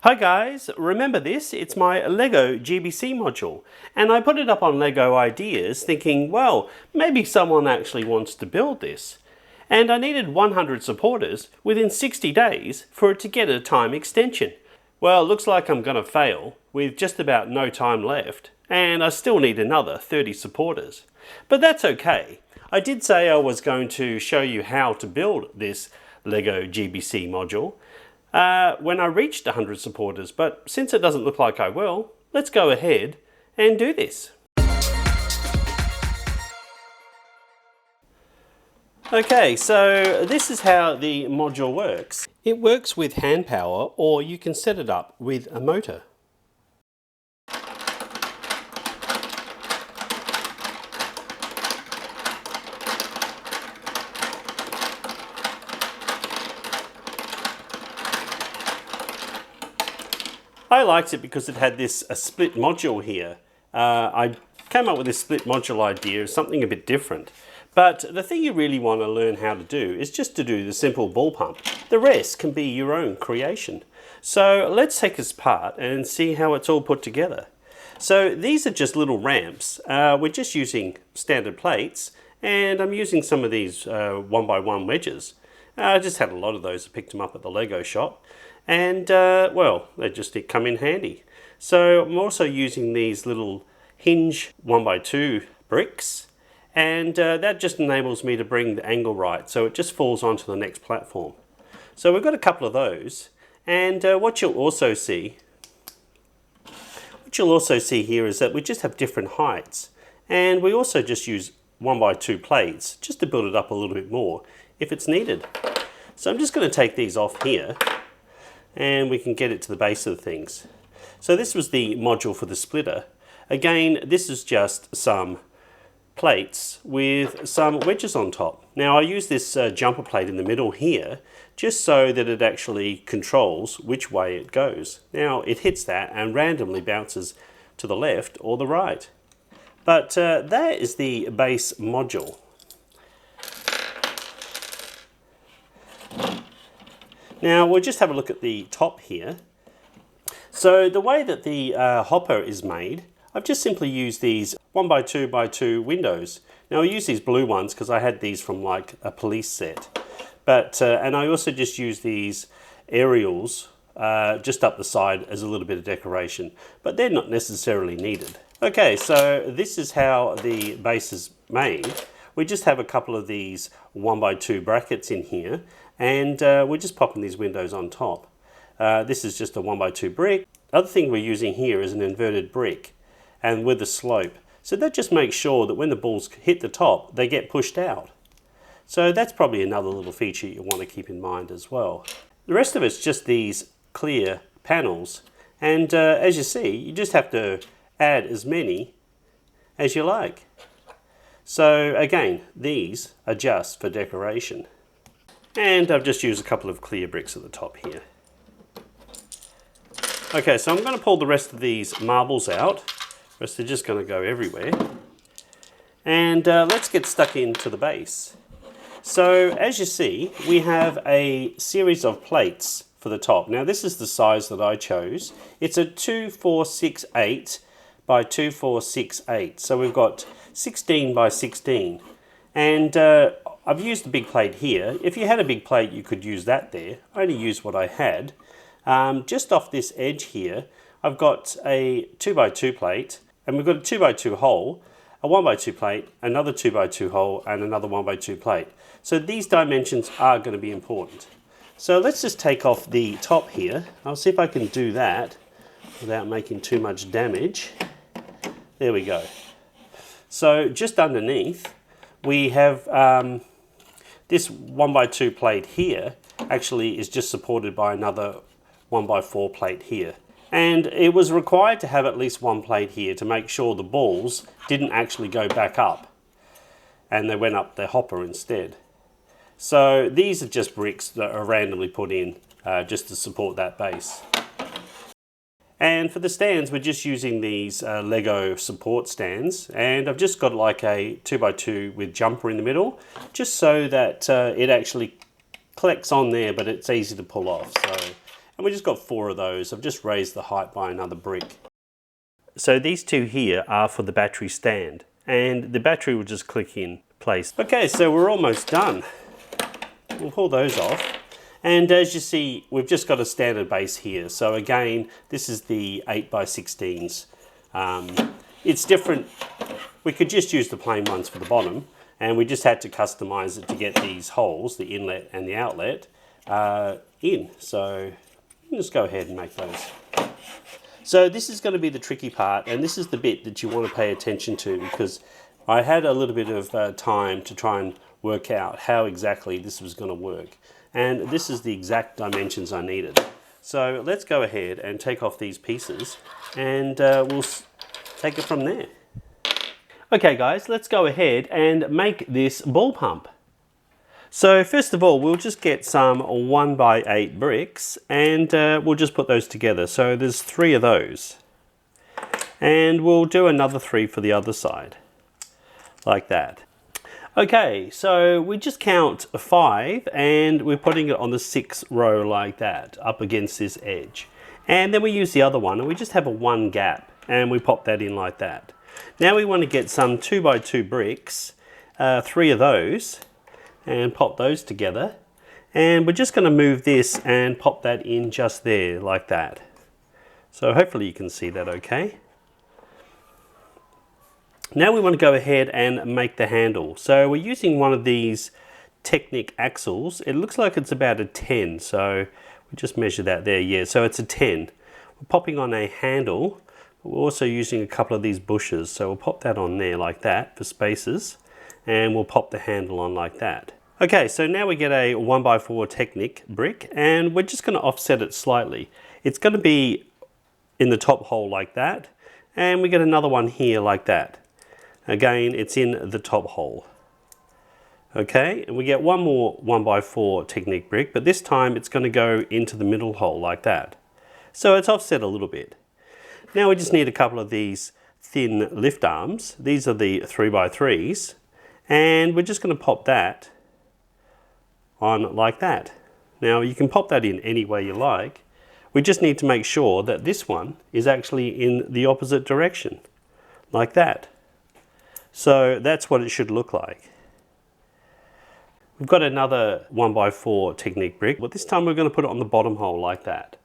Hi guys, remember this? It's my Lego GBC module, and I put it up on Lego Ideas thinking, well, maybe someone actually wants to build this. And I needed 100 supporters within 60 days for it to get a time extension. Well, it looks like I'm going to fail with just about no time left, and I still need another 30 supporters. But that's okay. I did say I was going to show you how to build this Lego GBC module when I reached 100 supporters, but since it doesn't look like I will, let's go ahead and do this. Okay, so this is how the module works. It works with hand power, or you can set it up with a motor. I liked it because it had this split module here. I came up with this split module idea, something a bit different. But the thing you really want to learn how to do is just to do the simple ball pump. The rest can be your own creation. So let's take this apart and see how it's all put together. So these are just little ramps. We're just using standard plates, and I'm using some of these 1x1 wedges. I just had a lot of those. I picked them up at the Lego shop. And well, they just come in handy. So I'm also using these little hinge 1x2 bricks, and that just enables me to bring the angle right, so it just falls onto the next platform. So we've got a couple of those, and what you'll also see here is that we just have different heights, and we also just use 1x2 plates just to build it up a little bit more if it's needed. So I'm just going to take these off here, and we can get it to the base of the things. So this was the module for the splitter. Again, this is just some plates with some wedges on top. Now I use this jumper plate in the middle here just so that it actually controls which way it goes. Now it hits that and randomly bounces to the left or the right. But that is the base module. Now we'll just have a look at the top here. So the way that the hopper is made, I've just simply used these 1x2x2 windows. Now I use these blue ones because I had these from like a police set. But and I also just use these aerials just up the side as a little bit of decoration, but they're not necessarily needed. Okay, so this is how the base is made. We just have a couple of these 1x2 brackets in here, and we're just popping these windows on top. This is just a 1x2 brick. Other thing we're using here is an inverted brick, and with a slope. So that just makes sure that when the balls hit the top, they get pushed out. So that's probably another little feature you want to keep in mind as well. The rest of it's just these clear panels, and as you see, you just have to add as many as you like. So again, these are just for decoration. And I've just used a couple of clear bricks at the top here. Okay, so I'm going to pull the rest of these marbles out. The rest are just going to go everywhere. And let's get stuck into the base. So as you see, we have a series of plates for the top. Now this is the size that I chose. It's a 2468 by 2468. So we've got 16 by 16. And I've used the big plate here. If you had a big plate, you could use that there. I only used what I had. Just off this edge here, I've got a 2x2 plate, and we've got a 2x2 hole, a 1x2 plate, another 2x2 hole, and another 1x2 plate. So these dimensions are going to be important. So let's just take off the top here. I'll see if I can do that without making too much damage. There we go. So just underneath, we have this 1x2 plate here actually is just supported by another 1x4 plate here. And it was required to have at least one plate here to make sure the balls didn't actually go back up and they went up the hopper instead. So these are just bricks that are randomly put in just to support that base. And for the stands, we're just using these Lego support stands, and I've just got like a 2x2 with jumper in the middle, just so that it actually collects on there, but it's easy to pull off. So And we just got 4 of those. I've just raised the height by another brick. So these 2 here are for the battery stand, and the battery will just click in place. Okay, so we're almost done. We'll pull those off. And as you see, we've just got a standard base here. So again, this is the 8x16s. It's different. We could just use the plain ones for the bottom, and we just had to customize it to get these holes, the inlet and the outlet, in. So just go ahead and make those. So this is going to be the tricky part, and this is the bit that you want to pay attention to, because I had a little bit of time to try and work out how exactly this was going to work. And this is the exact dimensions I needed. So let's go ahead and take off these pieces, and we'll take it from there. Okay guys, let's go ahead and make this ball pump. So first of all, we'll just get some 1x8 bricks, and we'll just put those together. So there's 3 of those. And we'll do another 3 for the other side, like that. Okay, so we just count 5, and we're putting it on the 6th row like that, up against this edge. And then we use the other one, and we just have a 1 gap, and we pop that in like that. Now we want to get some 2x2 bricks, 3 of those, and pop those together. And we're just going to move this and pop that in just there, like that. So hopefully you can see that okay. Now we want to go ahead and make the handle. So we're using one of these Technic axles. It looks like it's about a 10, so we just measure that there. Yeah, so it's a 10. We're popping on a handle. We're also using a couple of these bushes, so we'll pop that on there like that for spaces, and we'll pop the handle on like that. Okay, so now we get a 1x4 Technic brick, and we're just going to offset it slightly. It's going to be in the top hole like that, and we get another one here like that. Again, it's in the top hole. Okay, and we get one more 1x4 Technic brick, but this time it's going to go into the middle hole like that. So it's offset a little bit. Now we just need a couple of these thin lift arms. These are the 3x3s, and we're just going to pop that on like that. Now you can pop that in any way you like. We just need to make sure that this one is actually in the opposite direction, like that. So that's what it should look like. We've got another 1x4 Technic brick, but this time we're going to put it on the bottom hole like that.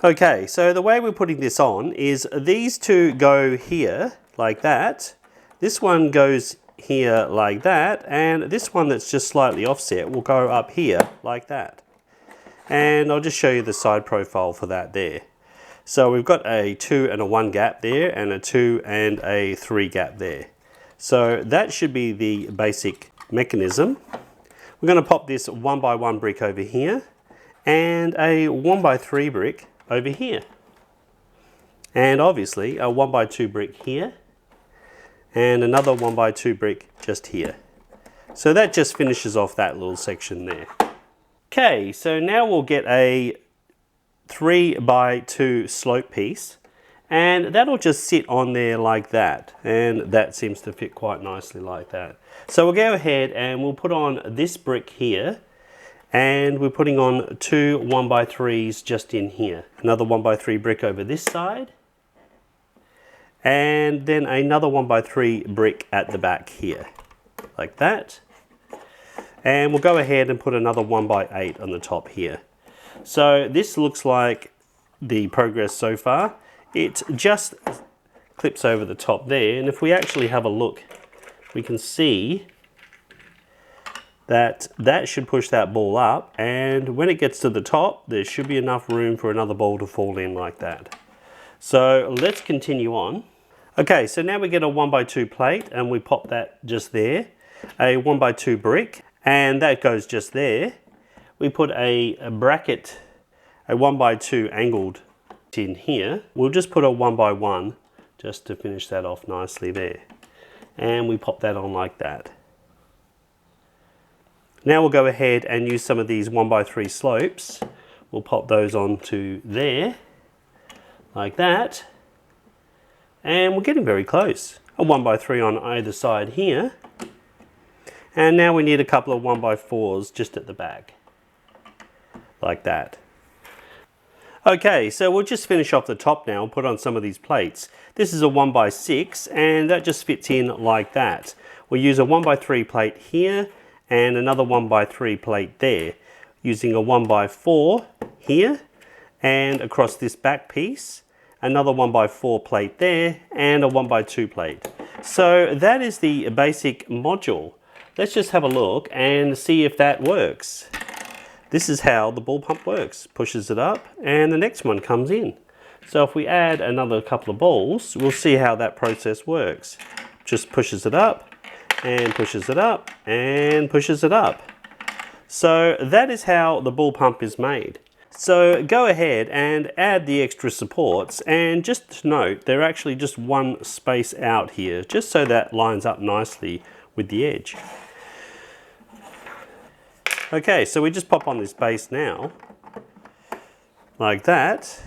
Okay, so the way we're putting this on is these 2 go here like that. This one goes here like that, and this one that's just slightly offset will go up here like that. And I'll just show you the side profile for that there. So we've got a 2 and a 1 gap there, and a 2 and a 3 gap there. So that should be the basic mechanism. We're going to pop this 1x1 brick over here, and a 1x3 brick over here. And obviously a 1x2 brick here, and another 1x2 brick just here. So that just finishes off that little section there. Okay, so now we'll get a 3x2 slope piece, and that'll just sit on there like that, and that seems to fit quite nicely like that. So we'll go ahead and we'll put on this brick here, and we're putting on 2 1x3s just in here. Another 1x3 brick over this side, and then another 1x3 brick at the back here, like that. And we'll go ahead and put another 1x8 on the top here. So this looks like the progress so far. It just clips over the top there, and if we actually have a look, we can see that that should push that ball up, and when it gets to the top, there should be enough room for another ball to fall in like that. So let's continue on. Okay, so now we get a 1x2 plate, and we pop that just there. A 1x2 brick, and that goes just there. We put a bracket, a 1x2 angled in here. We'll just put a 1x1 just to finish that off nicely there. And we pop that on like that. Now we'll go ahead and use some of these 1x3 slopes. We'll pop those onto there, like that. And we're getting very close. A 1x3 on either side here. And now we need a couple of 1x4s just at the back, like that. Okay, so we'll just finish off the top now and put on some of these plates. This is a 1x6 and that just fits in like that. We'll use a 1x3 plate here and another 1x3 plate there, using a 1x4 here and across this back piece, another 1x4 plate there and a 1x2 plate. So that is the basic module. Let's just have a look and see if that works. This is how the ball pump works. Pushes it up and the next one comes in. So if we add another couple of balls, we'll see how that process works. Just pushes it up and pushes it up and pushes it up. So that is how the ball pump is made. So go ahead and add the extra supports, and just to note, they're actually just one space out here, just so that lines up nicely with the edge. Okay, so we just pop on this base now, like that,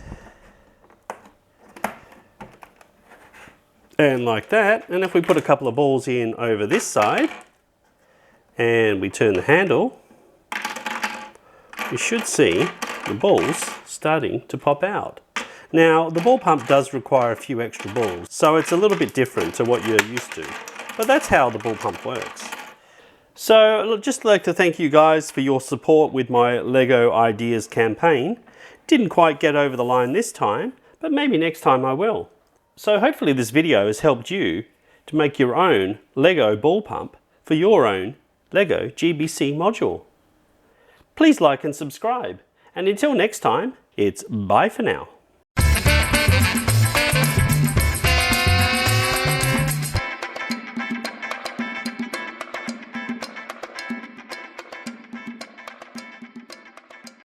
and like that, and if we put a couple of balls in over this side, and we turn the handle, you should see the balls starting to pop out. Now, the ball pump does require a few extra balls, so it's a little bit different to what you're used to, but that's how the ball pump works. So I'd just like to thank you guys for your support with my LEGO Ideas campaign. Didn't quite get over the line this time, but maybe next time I will. So hopefully this video has helped you to make your own LEGO ball pump for your own LEGO GBC module. Please like and subscribe, and until next time, it's bye for now.